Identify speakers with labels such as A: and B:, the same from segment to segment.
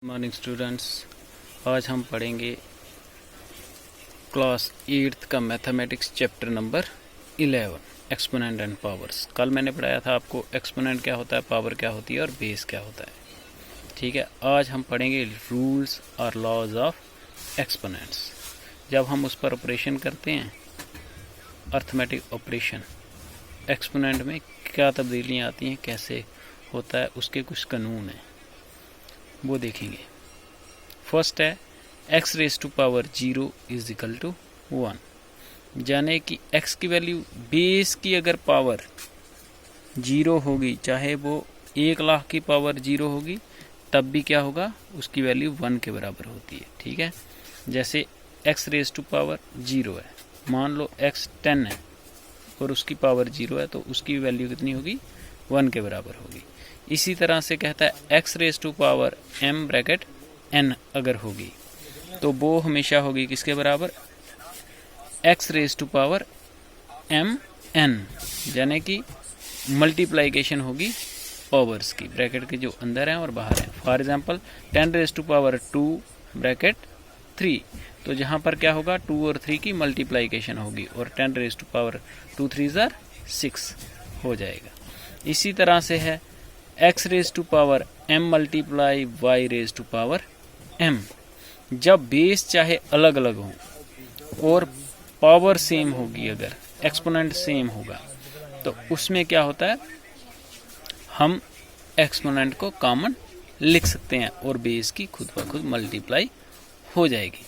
A: Morning students, आज हम पढ़ेंगे क्लास 8th का mathematics chapter number 11 exponent and powers. कल मैंने पढ़ाया था आपको एक्सपोनेंट क्या होता है, पावर क्या होती है और बेस क्या होता है। ठीक है, आज हम पढ़ेंगे रूल्स और लॉज ऑफ एक्सपोनेंट्स। जब हम उस पर ऑपरेशन करते हैं, अर्थमेटिक ऑपरेशन, एक्सपोनेंट में क्या तब्दीलियाँ आती हैं, कैसे होता है, उसके कुछ कानून हैं, वो देखेंगे। फर्स्ट है x raise to power 0 is equal to 1, यानी कि x की वैल्यू बेस की अगर पावर 0 होगी, चाहे वो 1,00,000 की पावर 0 होगी, तब भी क्या होगा, उसकी वैल्यू 1 के बराबर होती है। ठीक है, जैसे x रेज टू पावर 0 है, मान लो x 10 है और उसकी पावर 0 है, तो उसकी वैल्यू कितनी होगी, 1 के बराबर होगी। इसी तरह से कहता है x raise to power m bracket n अगर होगी, तो वो हमेशा होगी किसके बराबर, x raise to power m n, यानी कि मल्टीप्लाइकेशन होगी पावर्स की, ब्रैकेट के जो अंदर हैं और बाहर हैं। For example 10 raise to power 2 bracket 3, तो जहाँ पर क्या होगा, 2 और 3 की मल्टीप्लाइकेशन होगी और 10 रेज टू पावर 2 3 6 हो जाएगा। इसी तरह से है x raise to power m multiply y raise to power m। जब बेस चाहे अलग अलग हो और पावर सेम होगी, अगर एक्सपोनेंट सेम होगा, तो उसमें क्या होता है, हम एक्सपोनेंट को कॉमन लिख सकते हैं और बेस की खुद ब खुद मल्टीप्लाई हो जाएगी।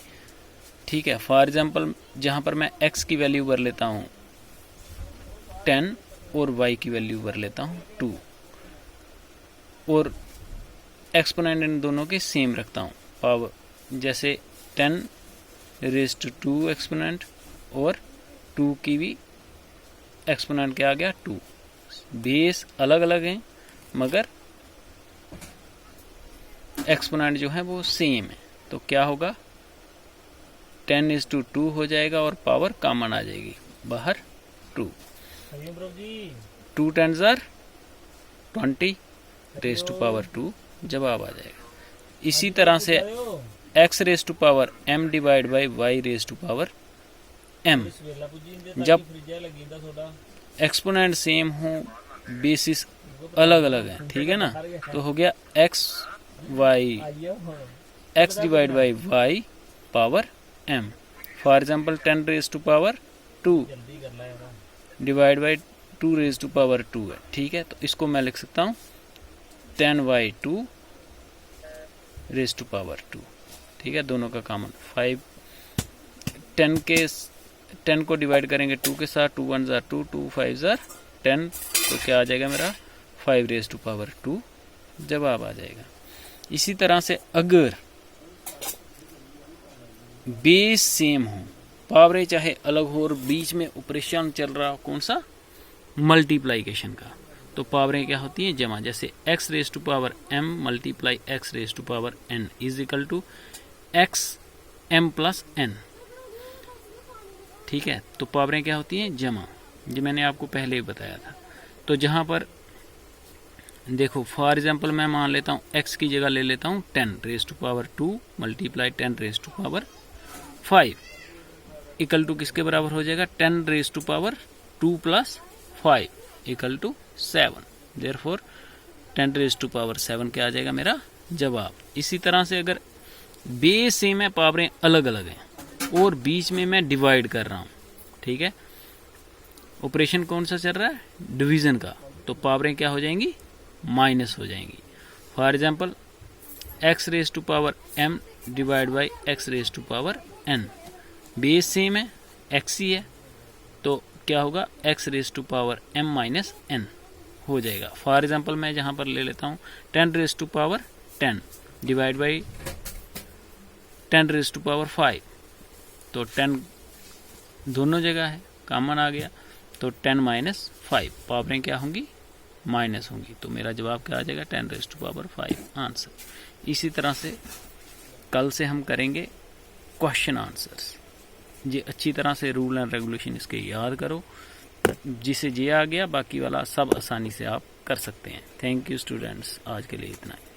A: ठीक है, फॉर एग्जांपल जहां पर मैं x की वैल्यू भर लेता हूं 10 और y की वैल्यू भर लेता हूं 2, और एक्सपोनेंट इन दोनों के सेम रखता हूँ पावर, जैसे 10 रेज टू 2 एक्सपोनेंट और 2 की भी एक्सपोनेंट क्या आ गया 2। बेस अलग अलग हैं मगर एक्सपोनेंट जो है वो सेम है, तो क्या होगा, 10 इज टू 2 हो जाएगा और पावर कॉमन आ जाएगी बाहर 2। 2 10 20 रेज टू पावर 2 जवाब आ जाएगा। इसी तरह से x raise to power m divide by y raise to power m, जब एक्सपोनेंट सेम हो, बेसिस अलग अलग है, ठीक है ना, तो हो गया x divide by y power m। For example 10 raise to power 2 divide by 2 raise to power 2 है। ठीक है, तो इसको मैं लिख सकता हूँ 10/2 रेज टू पावर 2। ठीक है, दोनों का कॉमन 5, 10 को डिवाइड करेंगे 2 के साथ, 2 1 2 2 5 10, तो क्या आ जाएगा मेरा 5 रेज टू पावर 2 जवाब आ जाएगा। इसी तरह से अगर बेस सेम हो, पावरें चाहे अलग हो और बीच में ऑपरेशन चल रहा हो, कौन सा, मल्टीप्लाइकेशन का, तो पावरें क्या होती हैं, जमा। जैसे x raise to power m multiply x raise to power n is equal to x m plus n। ठीक है, तो पावरें क्या होती हैं, जमा, जो मैंने आपको पहले ही बताया था। तो जहां पर देखो, फॉर एग्जांपल मैं मान लेता हूं x की जगह ले लेता हूं 10 raise to power 2 multiply 10 raise to power 5 equal to किसके बराबर हो जाएगा, 10 raise to power 2 plus 5 equal to 7। Therefore 10 raise to power 7 क्या आ जाएगा मेरा जवाब। इसी तरह से अगर बेस सेम है, पावरें अलग अलग हैं और बीच में मैं डिवाइड कर रहा हूं, ठीक है, ऑपरेशन कौन सा चल रहा है, डिवीजन का, तो पावरें क्या हो जाएंगी, माइनस हो जाएंगी। For example x raise to power m divide by x raise to power n, base same है, x ही है, तो क्या होगा, x raise to power m minus n हो जाएगा। फॉर एग्जांपल मैं जहां पर ले लेता हूं 10 raise to power 10 divide by 10 raise to power 5, तो 10 दोनों जगह है, कॉमन आ गया, तो 10 माइनस 5, पावरें क्या होंगी, माइनस होंगी, तो मेरा जवाब क्या आ जाएगा, 10 रेज टू पावर 5 आंसर। इसी तरह से कल से हम करेंगे क्वेश्चन आंसर्स। ये अच्छी तरह से रूल एंड रेगुलेशन इसके याद करो, जिसे ये आ गया, बाकी वाला सब आसानी से आप कर सकते हैं। थैंक यू स्टूडेंट्स, आज के लिए इतना ही।